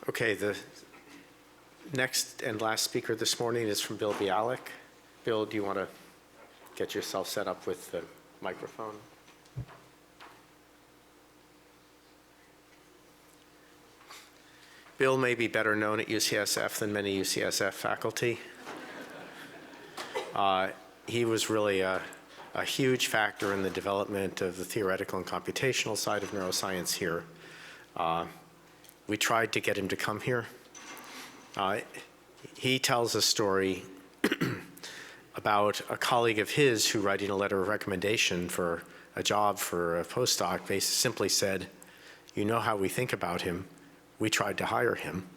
Okay, the next and last speaker this morning is from Bill Bialek. Bill, do you want to get yourself set up with the microphone? Bill may be better known at UCSF than many UCSF faculty. He was really a huge factor in the development of the theoretical and computational side of neuroscience here. We tried to get him to come here. He tells a story about a colleague of his who, writing a letter of recommendation for a job for a postdoc, basically simply said, "You know how we think about him. We tried to hire him."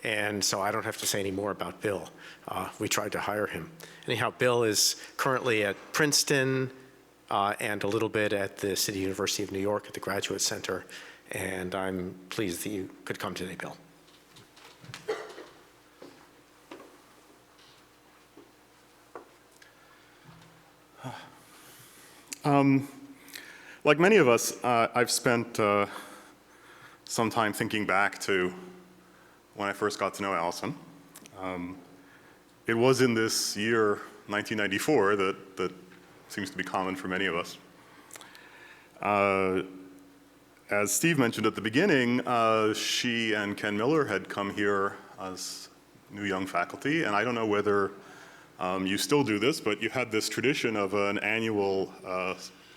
And so I don't have to say any more about Bill. We tried to hire him. Anyhow, Bill is currently at Princeton and a little bit at the City University of New York at the Graduate Center. And I'm pleased that you could come today, Bill. Like many of us, I've spent some time thinking back to when I first got to know Allison. It was in this year, 1994, that seems to be common for many of us. As Steve mentioned at the beginning, she and Ken Miller had come here as new young faculty, and I don't know whether you still do this, but you had this tradition of an annual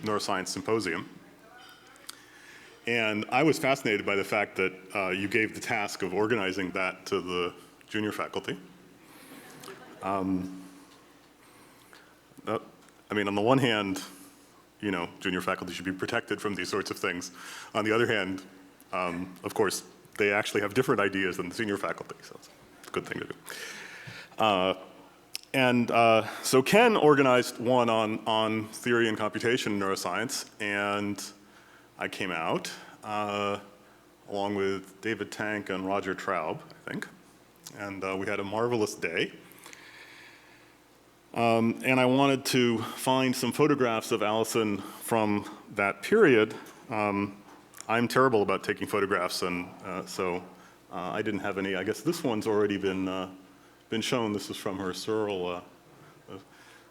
neuroscience symposium. And I was fascinated by the fact that you gave the task of organizing that to the junior faculty. I mean, on the one hand, you know, junior faculty should be protected from these sorts of things. On the other hand, of course, they actually have different ideas than the senior faculty, so it's a good thing to do. So Ken organized one on theory and computation in neuroscience, and I came out along with David Tank and Roger Traub, I think, and we had a marvelous day. And I wanted to find some photographs of Allison from that period. I'm terrible about taking photographs, and so I didn't have any. I guess this one's already been shown. This is from her Searle.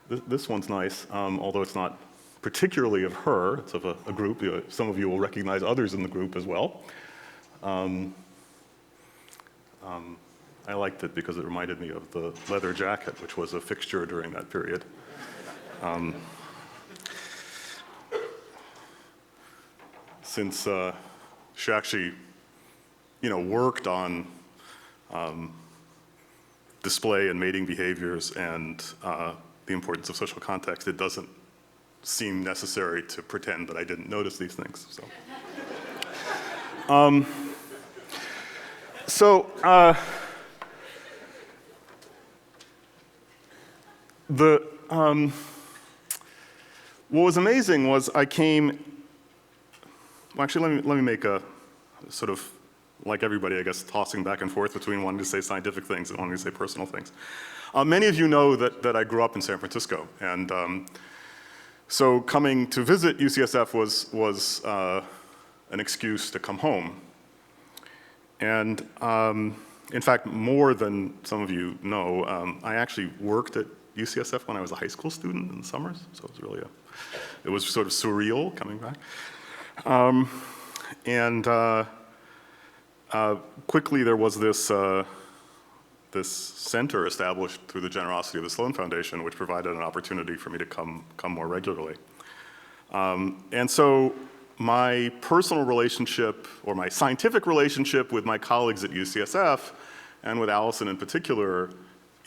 This one's nice, although it's not particularly of her. It's of a group. Some of you will recognize others in the group as well. I liked it because it reminded me of the leather jacket, which was a fixture during that period. Since she actually, you know, worked on display and mating behaviors and the importance of social context, it doesn't seem necessary to pretend that I didn't notice these things. What was amazing was I came, well, actually, let me make a sort of, like everybody, I guess, tossing back and forth between wanting to say scientific things and wanting to say personal things. Many of you know that I grew up in San Francisco, and so coming to visit UCSF was an excuse to come home. And in fact, more than some of you know, I actually worked at UCSF when I was a high school student in the summers, so it was really it was sort of surreal coming back. Quickly there was this center established through the generosity of the Sloan Foundation, which provided an opportunity for me to come more regularly. And so my personal relationship, or my scientific relationship with my colleagues at UCSF, and with Allison in particular,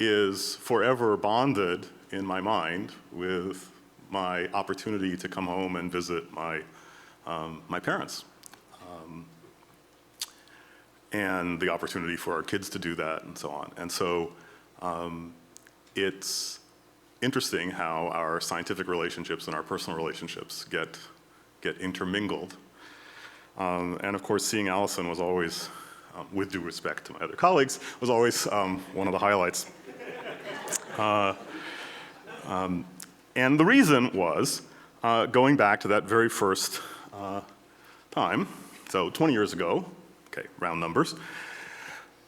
is forever bonded in my mind with my opportunity to come home and visit my parents. And the opportunity for our kids to do that and so on. And so it's interesting how our scientific relationships and our personal relationships get intermingled. And of course, seeing Allison was always, with due respect to my other colleagues, was always one of the highlights. And the reason was, going back to that very first time, so 20 years ago, okay, round numbers,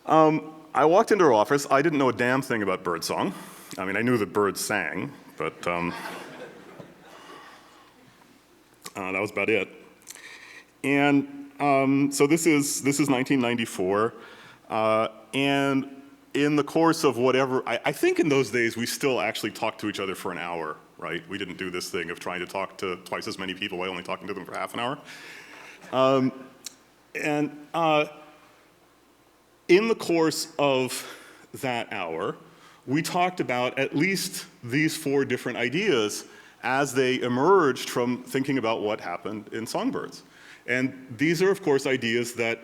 I walked into her office. I didn't know a damn thing about birdsong. I mean, I knew that birds sang, but that was about it. And so this is 1994, and in the course of whatever, I think in those days we still actually talked to each other for an hour, right? We didn't do this thing of trying to talk to twice as many people while only talking to them for half an hour. In the course of that hour, we talked about at least these 4 different ideas as they emerged from thinking about what happened in Songbirds. And these are, of course, ideas that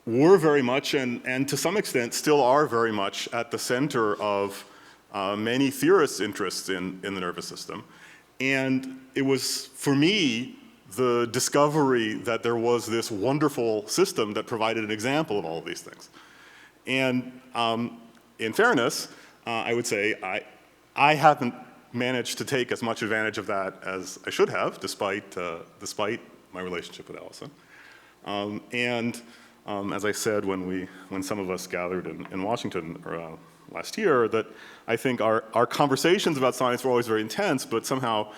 were very much, and to some extent still are very much, at the center of many theorists' interests in the nervous system. And it was, for me, the discovery that there was this wonderful system that provided an example of all of these things. And in fairness, I would say I haven't managed to take as much advantage of that as I should have, despite my relationship with Allison. As I said when some of us gathered in Washington last year, that I think our conversations about science were always very intense, but somehow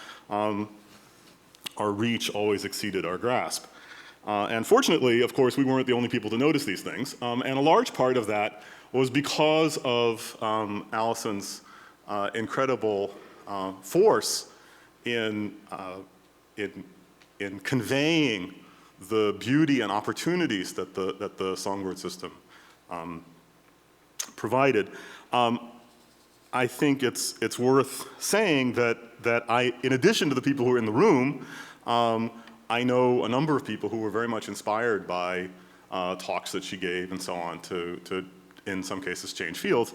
our reach always exceeded our grasp. And fortunately, of course, we weren't the only people to notice these things. And a large part of that was because of Allison's incredible force in conveying the beauty and opportunities that the Songbird system provided. I think it's worth saying that in addition to the people who are in the room, I know a number of people who were very much inspired by talks that she gave and so on to in some cases change fields.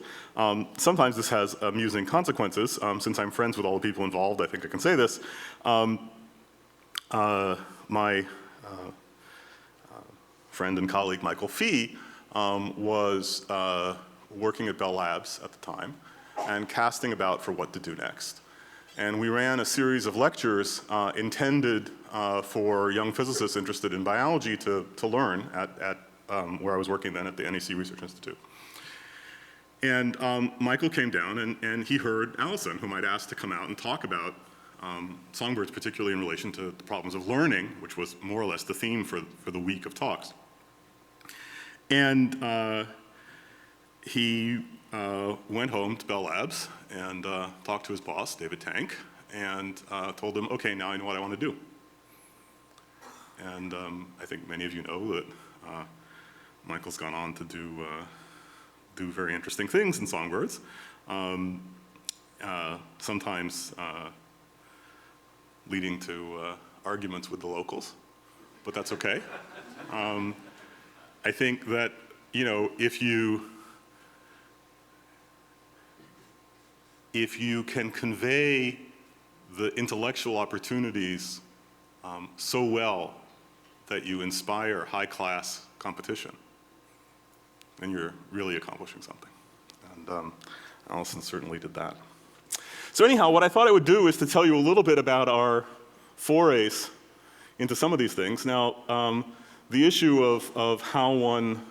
Sometimes this has amusing consequences. Since I'm friends with all the people involved, I think I can say this. My friend and colleague Michael Fee was working at Bell Labs at the time and casting about for what to do next. And we ran a series of lectures intended for young physicists interested in biology to learn at where I was working then at the NEC Research Institute. And Michael came down and he heard Allison, whom I'd asked to come out and talk about songbirds, particularly in relation to the problems of learning, which was more or less the theme for the week of talks. And he went home to Bell Labs and talked to his boss, David Tank, and told him, okay, now I know what I want to do. And I think many of you know that Michael's gone on to do very interesting things in songbirds, sometimes leading to arguments with the locals, but that's okay. I think that, you know, if you can convey the intellectual opportunities so well that you inspire high-class competition, then you're really accomplishing something. And Allison certainly did that. So anyhow, what I thought I would do is to tell you a little bit about our forays into some of these things. Now, the issue of how one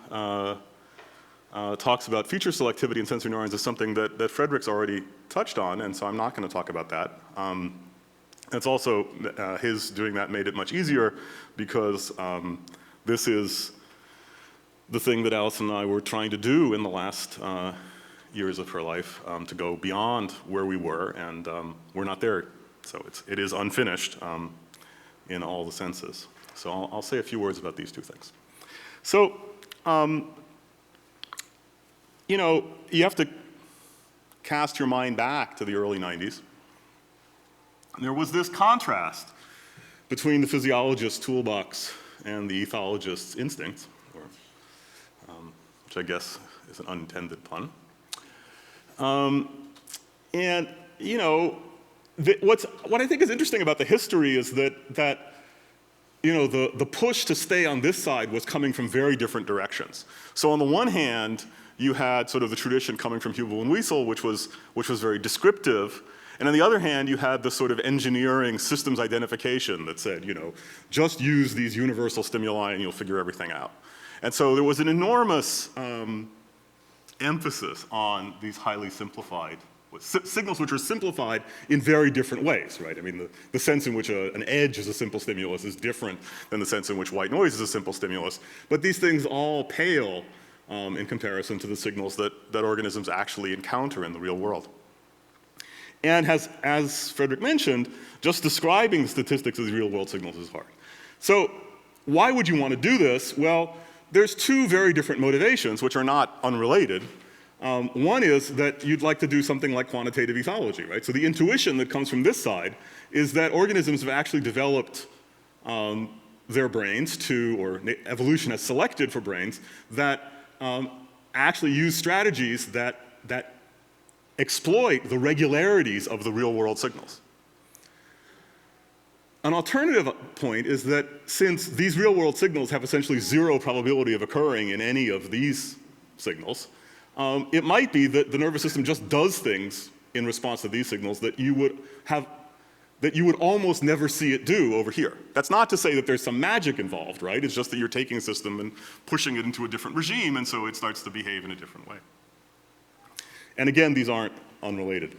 talks about feature selectivity in sensory neurons is something that Frederick's already touched on, and so I'm not going to talk about that. It's also, his doing that made it much easier because this is the thing that Allison and I were trying to do in the last years of her life, to go beyond where we were, and we're not there. So it is unfinished in all the senses. So I'll say a few words about these two things. So, you know, you have to cast your mind back to the early 90s. There was this contrast between the physiologist's toolbox and the ethologist's instincts, which I guess is an unintended pun. And, you know, what I think is interesting about the history is that you know, the push to stay on this side was coming from very different directions. So on the one hand, you had sort of the tradition coming from Hubel and Wiesel, which was very descriptive. And on the other hand, you had the sort of engineering systems identification that said, you know, just use these universal stimuli and you'll figure everything out. And so there was an enormous emphasis on these highly simplified signals, which are simplified in very different ways, right? I mean, the sense in which an edge is a simple stimulus is different than the sense in which white noise is a simple stimulus. But these things all pale in comparison to the signals that organisms actually encounter in the real world. And as Frederick mentioned, just describing the statistics of these real world signals is hard. So why would you want to do this? Well, there's two very different motivations, which are not unrelated. One is that you'd like to do something like quantitative ethology, right? So the intuition that comes from this side is that organisms have actually developed their brains or evolution has selected for brains that actually use strategies that exploit the regularities of the real world signals. An alternative point is that since these real world signals have essentially zero probability of occurring in any of these signals, it might be that the nervous system just does things in response to these signals that you would almost never see it do over here. That's not to say that there's some magic involved, right? It's just that you're taking a system and pushing it into a different regime, and so it starts to behave in a different way. And again, these aren't unrelated.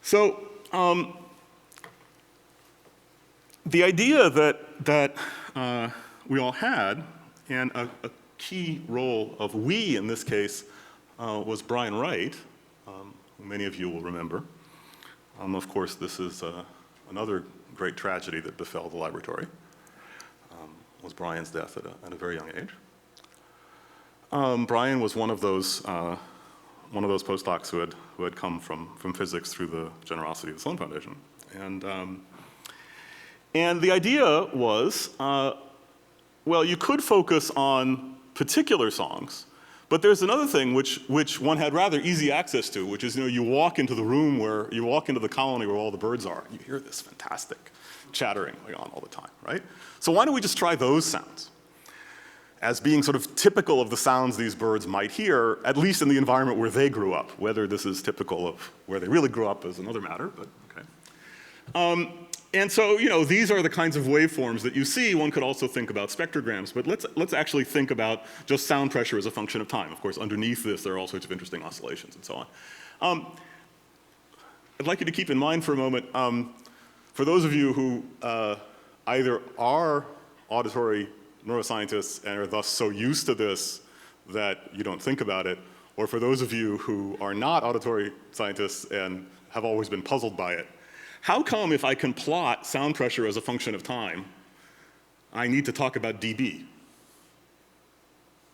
So the idea that we all had, and a key role of we in this case was Brian Wright, who many of you will remember. Of course, this is another great tragedy that befell the laboratory, was Brian's death at a very young age. Brian was one of those postdocs who had come from physics through the generosity of the Sloan Foundation. And the idea was, well, you could focus on particular songs, but there's another thing which one had rather easy access to, which is, you walk into the colony where all the birds are, and you hear this fantastic chattering going on all the time, right? So why don't we just try those sounds as being sort of typical of the sounds these birds might hear, at least in the environment where they grew up. Whether this is typical of where they really grew up is another matter, but okay. And so, these are the kinds of waveforms that you see. One could also think about spectrograms, but let's actually think about just sound pressure as a function of time. Of course, underneath this, there are all sorts of interesting oscillations and so on. I'd like you to keep in mind for a moment, for those of you who either are auditory neuroscientists and are thus so used to this that you don't think about it, or for those of you who are not auditory scientists and have always been puzzled by it, how come if I can plot sound pressure as a function of time, I need to talk about dB,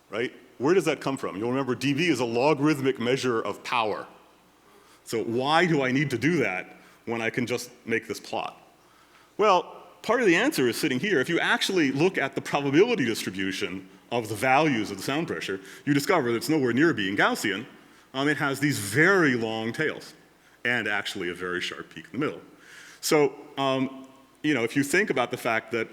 right? Where does that come from? You'll remember dB is a logarithmic measure of power. So why do I need to do that when I can just make this plot? Well, part of the answer is sitting here. If you actually look at the probability distribution of the values of the sound pressure, you discover that it's nowhere near being Gaussian. It has these very long tails and actually a very sharp peak in the middle. So, if you think about the fact that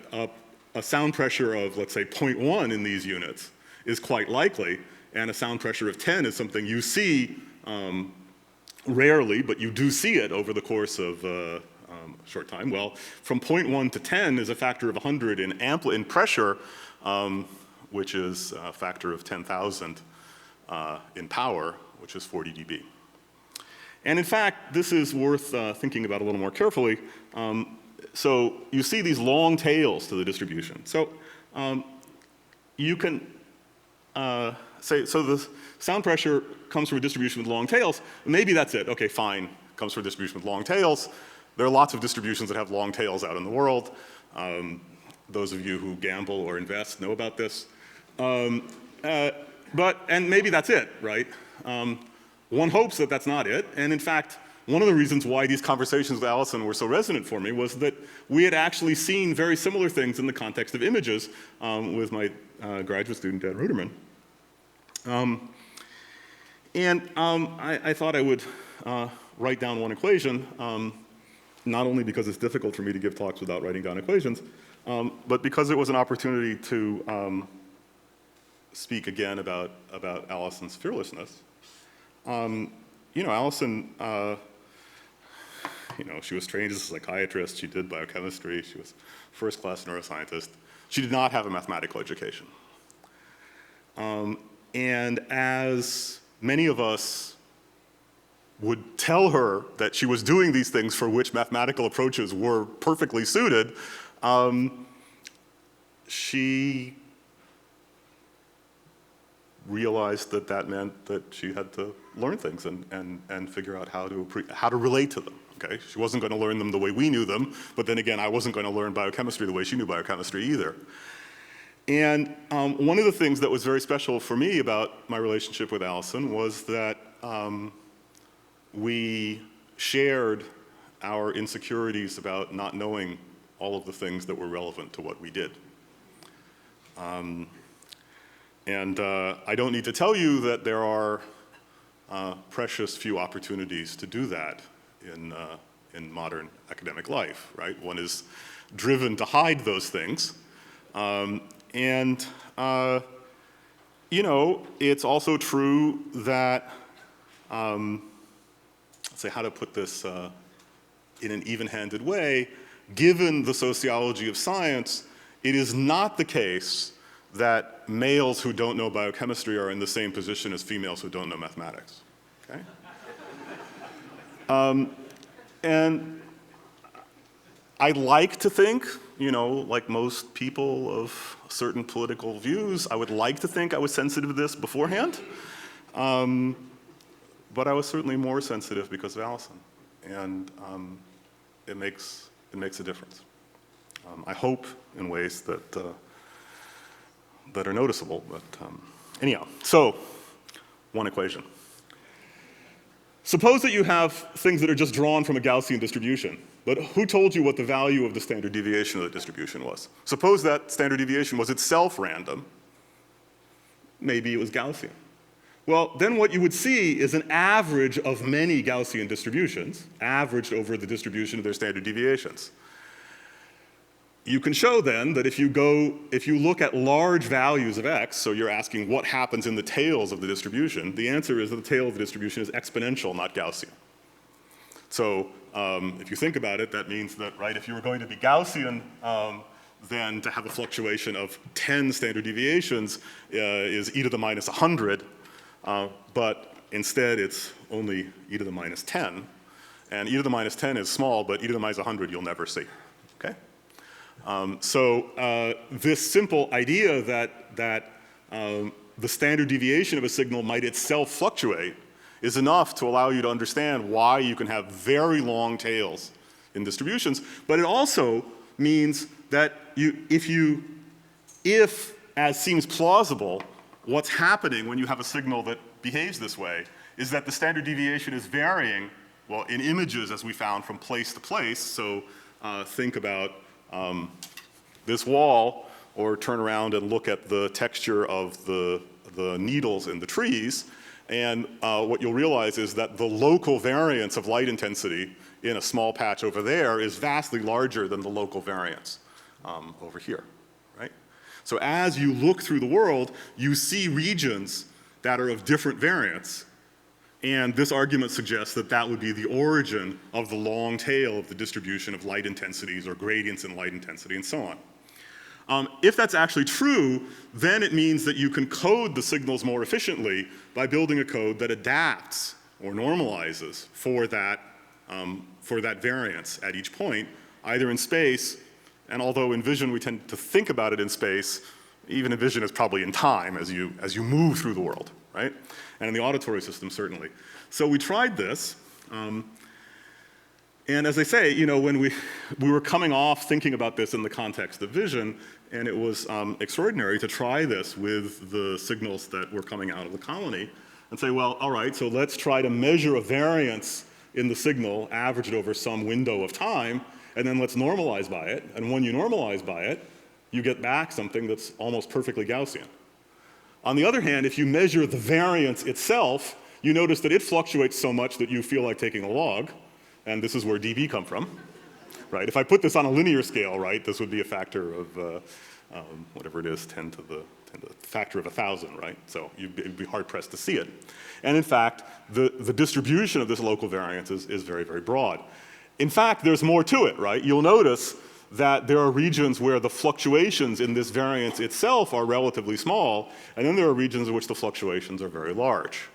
a sound pressure of, let's say, 0.1 in these units is quite likely, and a sound pressure of 10 is something you see rarely, but you do see it over the course of a short time. Well, from 0.1 to 10 is a factor of 100 in pressure, which is a factor of 10,000 in power, which is 40 dB. And in fact, this is worth thinking about a little more carefully. So you see these long tails to the distribution. So you can say, so the sound pressure comes from a distribution with long tails. Maybe that's it. Okay, fine. Comes from a distribution with long tails. There are lots of distributions that have long tails out in the world. Those of you who gamble or invest know about this. And maybe that's it, right? One hopes that that's not it, and in fact, one of the reasons why these conversations with Allison were so resonant for me was that we had actually seen very similar things in the context of images with my graduate student, Dan Ruderman. I thought I would write down one equation, not only because it's difficult for me to give talks without writing down equations, but because it was an opportunity to speak again about Allison's fearlessness. Allison, she was trained as a psychiatrist. She did biochemistry. She was first-class neuroscientist. She did not have a mathematical education. And as many of us would tell her that she was doing these things for which mathematical approaches were perfectly suited, she realized that that meant that she had to learn things and figure out how to relate to them. Okay? She wasn't going to learn them the way we knew them, but then again, I wasn't going to learn biochemistry the way she knew biochemistry either. And one of the things that was very special for me about my relationship with Allison was that we shared our insecurities about not knowing all of the things that were relevant to what we did. And I don't need to tell you that there are precious few opportunities to do that in modern academic life, right? One is driven to hide those things. You know, it's also true that, let's say how to put this in an even-handed way, given the sociology of science, it is not the case that males who don't know biochemistry are in the same position as females who don't know mathematics, okay? And I'd like to think, you know, like most people of certain political views, I would like to think I was sensitive to this beforehand, but I was certainly more sensitive because of Allison, and it makes a difference. I hope in ways that are noticeable, but anyhow. So, one equation. Suppose that you have things that are just drawn from a Gaussian distribution, but who told you what the value of the standard deviation of the distribution was? Suppose that standard deviation was itself random. Maybe it was Gaussian. Well, then what you would see is an average of many Gaussian distributions, averaged over the distribution of their standard deviations. You can show then that if you look at large values of x, so you're asking what happens in the tails of the distribution, the answer is that the tail of the distribution is exponential, not Gaussian. So if you think about it, that means that, right, if you were going to be Gaussian, then to have a fluctuation of 10 standard deviations is e to the minus 100, but instead it's only e to the minus 10. And e to the minus 10 is small, but e to the minus 100 you'll never see, okay? This simple idea that the standard deviation of a signal might itself fluctuate is enough to allow you to understand why you can have very long tails in distributions, but it also means that if, as seems plausible, what's happening when you have a signal that behaves this way is that the standard deviation is varying, well, in images as we found from place to place, so think about this wall, or turn around and look at the texture of the needles in the trees, and what you'll realize is that the local variance of light intensity in a small patch over there is vastly larger than the local variance over here, right? So as you look through the world, you see regions that are of different variance, and this argument suggests that that would be the origin of the long tail of the distribution of light intensities or gradients in light intensity and so on. If that's actually true, then it means that you can code the signals more efficiently by building a code that adapts or normalizes for that variance at each point, either in space, and although in vision we tend to think about it in space, even in vision it's probably in time as you move through the world, right? And in the auditory system, certainly. So we tried this, and as I say, you know, when we were coming off thinking about this in the context of vision, and it was extraordinary to try this with the signals that were coming out of the colony, and say, well, all right, so let's try to measure a variance in the signal averaged over some window of time, and then let's normalize by it, and when you normalize by it, you get back something that's almost perfectly Gaussian. On the other hand, if you measure the variance itself, you notice that it fluctuates so much that you feel like taking a log, and this is where dB come from, right? If I put this on a linear scale, right, this would be a factor of whatever it is, 10 to the factor of 1,000, right? So you'd be hard pressed to see it. And in fact, the distribution of this local variance is very, very broad. In fact, there's more to it, right? You'll notice that there are regions where the fluctuations in this variance itself are relatively small, and then there are regions in which the fluctuations are very large.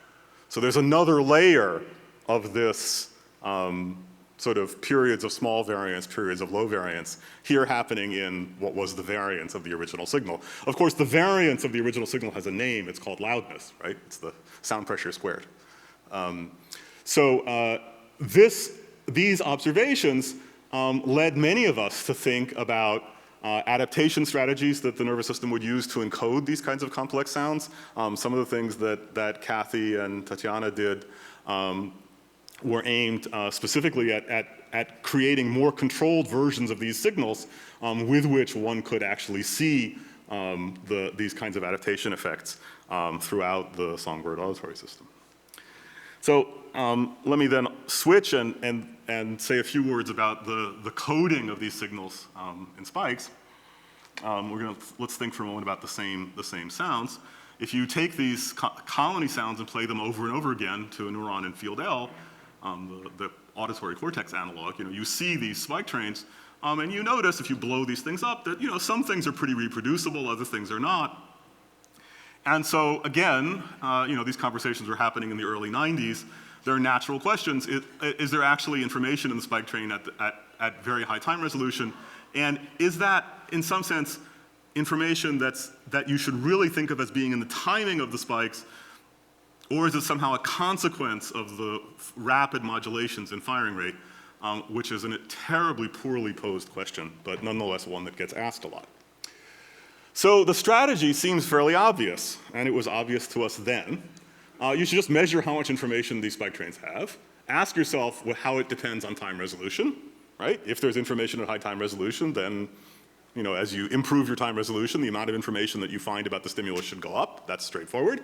So there's another layer of this sort of periods of small variance, periods of low variance, here happening in what was the variance of the original signal. Of course, the variance of the original signal has a name. It's called loudness, right? It's the sound pressure squared. These observations led many of us to think about adaptation strategies that the nervous system would use to encode these kinds of complex sounds. Some of the things that Kathy and Tatiana did were aimed specifically at creating more controlled versions of these signals with which one could actually see these kinds of adaptation effects throughout the Songbird auditory system. So let me then switch and say a few words about the coding of these signals in spikes. Let's think for a moment about the same sounds. If you take these colony sounds and play them over and over again to a neuron in field L, the auditory cortex analog, you see these spike trains, and you notice if you blow these things up that some things are pretty reproducible, other things are not. And so again, these conversations were happening in the early 90s. There are natural questions. Is there actually information in the spike train at very high time resolution? And is that, in some sense, information that you should really think of as being in the timing of the spikes, or is it somehow a consequence of the rapid modulations in firing rate, which is a terribly poorly posed question, but nonetheless one that gets asked a lot. So the strategy seems fairly obvious, and it was obvious to us then. You should just measure how much information these spike trains have. Ask yourself how it depends on time resolution, right? If there's information at high time resolution, then as you improve your time resolution, the amount of information that you find about the stimulus should go up. That's straightforward.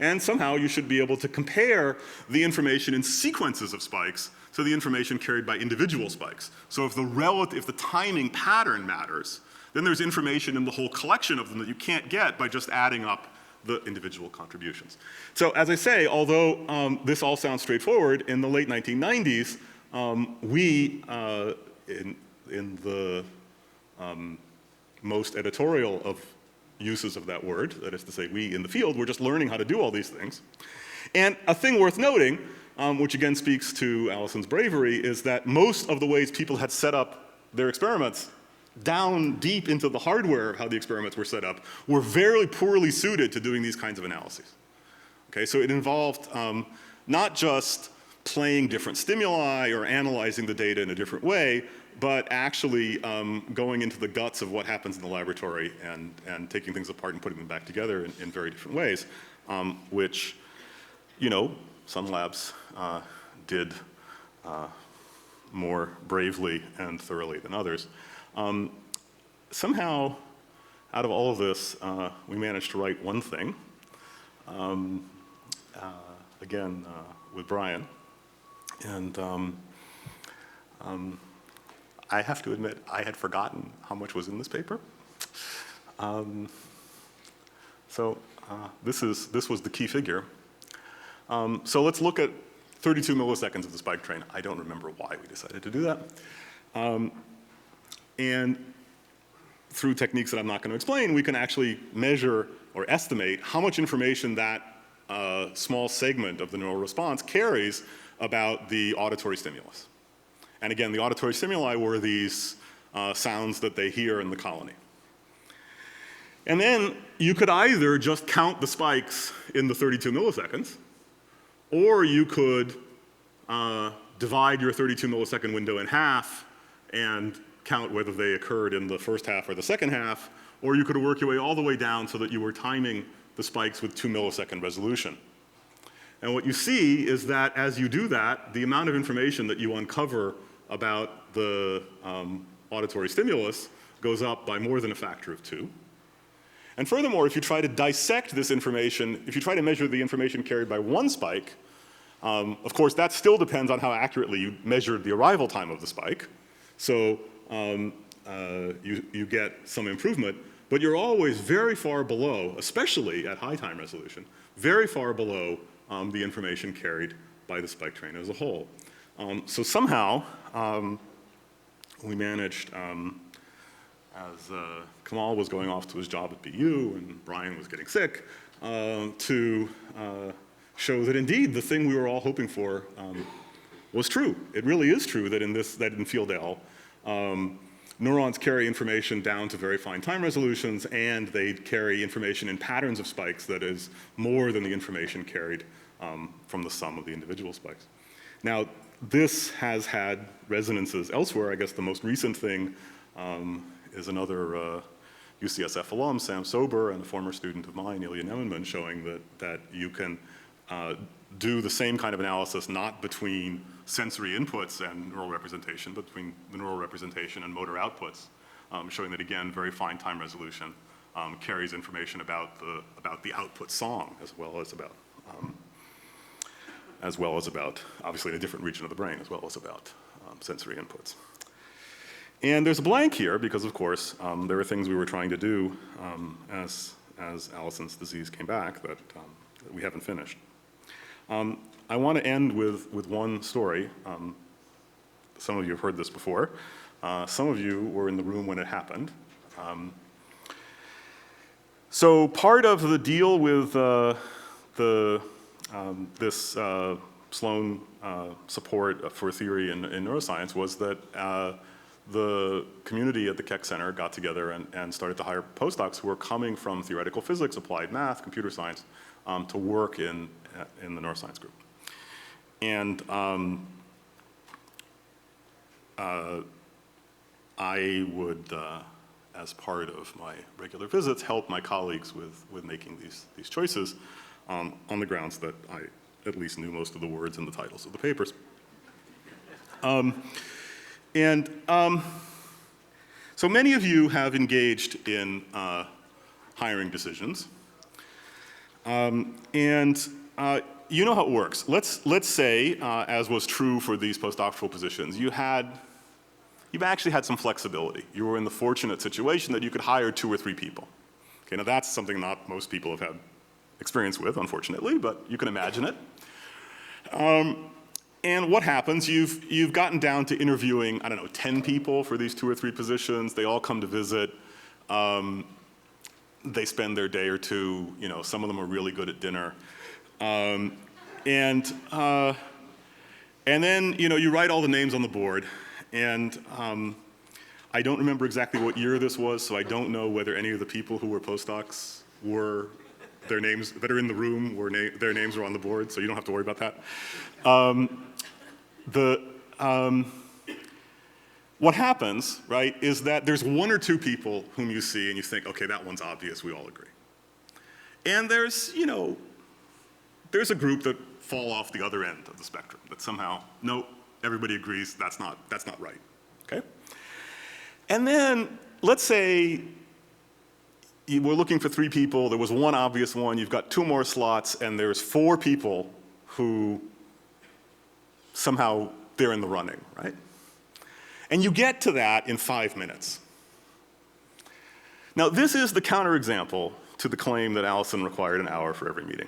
And somehow you should be able to compare the information in sequences of spikes to the information carried by individual spikes. So if the timing pattern matters, then there's information in the whole collection of them that you can't get by just adding up the individual contributions. So as I say, although this all sounds straightforward, in the late 1990s, we, in the most editorial of uses of that word, that is to say we in the field, we're just learning how to do all these things. And a thing worth noting, which again speaks to Allison's bravery, is that most of the ways people had set up their experiments down deep into the hardware of how the experiments were set up were very poorly suited to doing these kinds of analyses. Okay, so it involved not just playing different stimuli or analyzing the data in a different way, but actually going into the guts of what happens in the laboratory and taking things apart and putting them back together in very different ways, which, some labs did more bravely and thoroughly than others. Somehow, out of all of this, we managed to write one thing, again, with Brian. And I have to admit, I had forgotten how much was in this paper. This was the key figure. So let's look at 32 milliseconds of the spike train. I don't remember why we decided to do that. And through techniques that I'm not going to explain, we can actually measure or estimate how much information that small segment of the neural response carries about the auditory stimulus. And again, the auditory stimuli were these sounds that they hear in the colony. And then you could either just count the spikes in the 32 milliseconds, or you could divide your 32 millisecond window in half and count whether they occurred in the first half or the second half, or you could work your way all the way down so that you were timing the spikes with 2 millisecond resolution. And what you see is that as you do that, the amount of information that you uncover about the auditory stimulus goes up by more than a factor of 2. And furthermore, if you try to dissect this information, if you try to measure the information carried by one spike, of course that still depends on how accurately you measured the arrival time of the spike. So you get some improvement, but you're always very far below, especially at high time resolution, very far below the information carried by the spike train as a whole. So somehow we managed Kamal was going off to his job at BU and Brian was getting sick, to show that indeed the thing we were all hoping for was true. It really is true that in field L, neurons carry information down to very fine time resolutions, and they carry information in patterns of spikes that is more than the information carried from the sum of the individual spikes. Now, this has had resonances elsewhere. I guess the most recent thing is another UCSF alum, Sam Sober, and a former student of mine, Ilya Nemenman, showing that you can do the same kind of analysis not between sensory inputs and neural representation, but between the neural representation and motor outputs, showing that, again, very fine time resolution carries information about the output song as well as about, obviously, in a different region of the brain, as well as about sensory inputs. And there's a blank here because, of course, there are things we were trying to do as Allison's disease came back that we haven't finished. I want to end with one story. Some of you have heard this before. Some of you were in the room when it happened. So part of the deal with this Sloan support for theory in neuroscience was that the community at the Keck Center got together and started to hire postdocs who were coming from theoretical physics, applied math, computer science, to work in the neuroscience group. And I would, as part of my regular visits, help my colleagues with making these choices on the grounds that I at least knew most of the words and the titles of the papers. So many of you have engaged in hiring decisions. You know how it works. Let's say, as was true for these postdoctoral positions, you've actually had some flexibility. You were in the fortunate situation that you could hire 2 or 3 people. Okay, now that's something not most people have had experience with, unfortunately, but you can imagine it. And what happens? You've gotten down to interviewing, 10 people for these 2 or 3 positions. They all come to visit. They spend their day or two. Some of them are really good at dinner. And then, you write all the names on the board. And I don't remember exactly what year this was, so I don't know whether any of the people who were postdocs were, their names that are in the room, their names were on the board, so you don't have to worry about that. What happens, right, is that there's 1 or 2 people whom you see and you think, okay, that one's obvious, we all agree. And there's a group that fall off the other end of the spectrum, that somehow, no, everybody agrees that's not right, okay? And then, let's say you were looking for 3 people, there was 1 obvious one, you've got 2 more slots, and there's 4 people who somehow they're in the running, right? And you get to that in 5 minutes. Now, this is the counterexample to the claim that Allison required an hour for every meeting.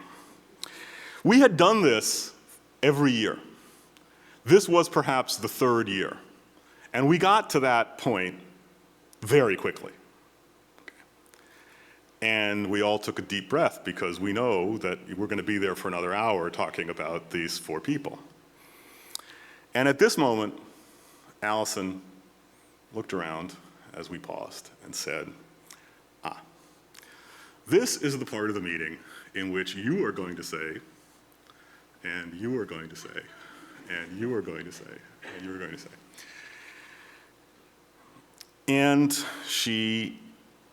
We had done this every year. This was perhaps the 3rd year. And we got to that point very quickly. Okay. And we all took a deep breath because we know that we're going to be there for another hour talking about these 4 people. And at this moment, Allison looked around as we paused and said, this is the part of the meeting in which you are going to say, and you are going to say, and you are going to say, and you are going to say. And she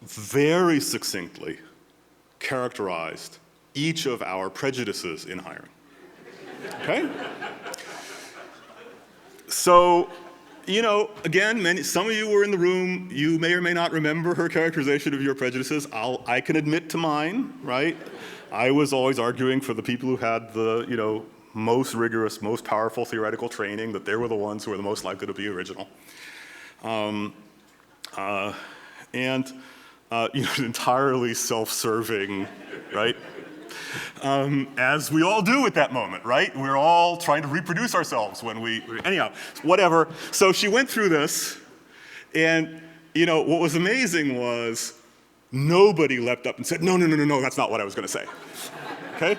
very succinctly characterized each of our prejudices in hiring. Okay? So, again, some of you were in the room. You may or may not remember her characterization of your prejudices. I can admit to mine, right? I was always arguing for the people who had the, most rigorous, most powerful theoretical training, that they were the ones who were the most likely to be original. Entirely self-serving, right? As we all do at that moment, right? We're all trying to reproduce ourselves when anyhow, whatever. So she went through this, and, what was amazing was nobody leapt up and said, no, no, no, no, no, that's not what I was going to say. Okay?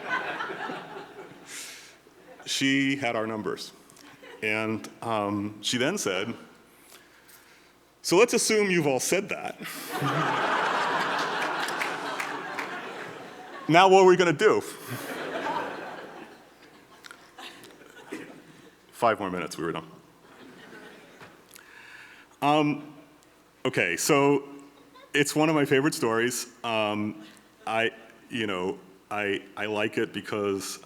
She had our numbers. And she then said, so let's assume you've all said that. Now what are we going to do? 5 more minutes, we were done. Okay, so it's one of my favorite stories. I like it because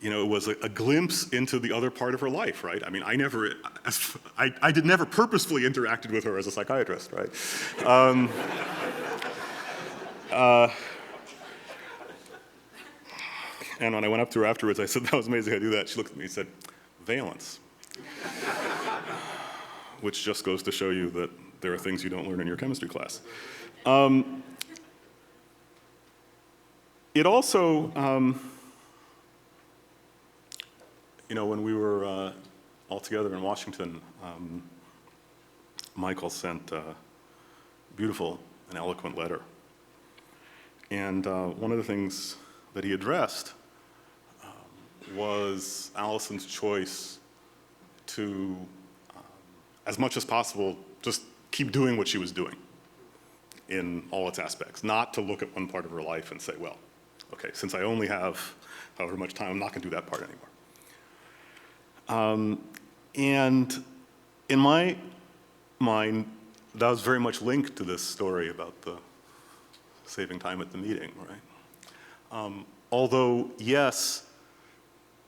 it was a glimpse into the other part of her life, right? I mean, I never purposefully interacted with her as a psychiatrist, right? And when I went up to her afterwards, I said, that was amazing I do that. She looked at me and said, valence. Which just goes to show you that there are things you don't learn in your chemistry class. It also, when we were all together in Washington, Michael sent a beautiful and eloquent letter. And one of the things that he addressed was Allison's choice to, as much as possible, just keep doing what she was doing in all its aspects, not to look at one part of her life and say, well, okay, since I only have however much time, I'm not going to do that part anymore. And in my mind, that was very much linked to this story about the saving time at the meeting, right? Although, yes,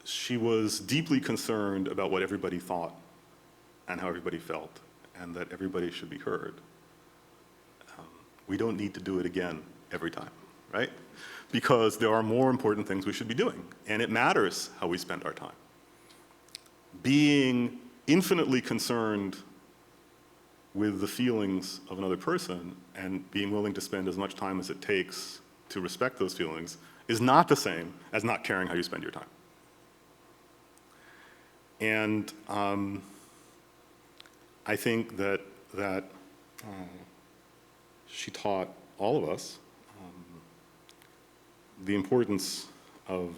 she was deeply concerned about what everybody thought and how everybody felt, and that everybody should be heard. We don't need to do it again every time, right? Because there are more important things we should be doing, and it matters how we spend our time. Being infinitely concerned with the feelings of another person and being willing to spend as much time as it takes to respect those feelings is not the same as not caring how you spend your time. And I think that she taught all of us the importance of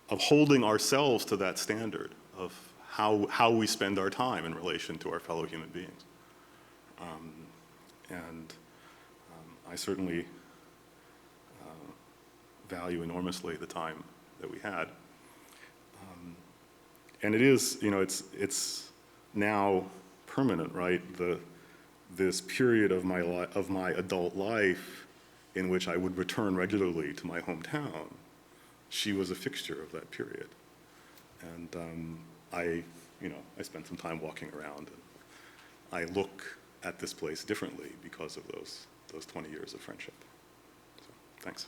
holding ourselves to that standard of how we spend our time in relation to our fellow human beings. I certainly value enormously the time that we had. And it is, it's now permanent, right? This period of my adult life in which I would return regularly to my hometown, she was a fixture of that period. And I spent some time walking around, and I look at this place differently because of those 20 years of friendship. So, thanks.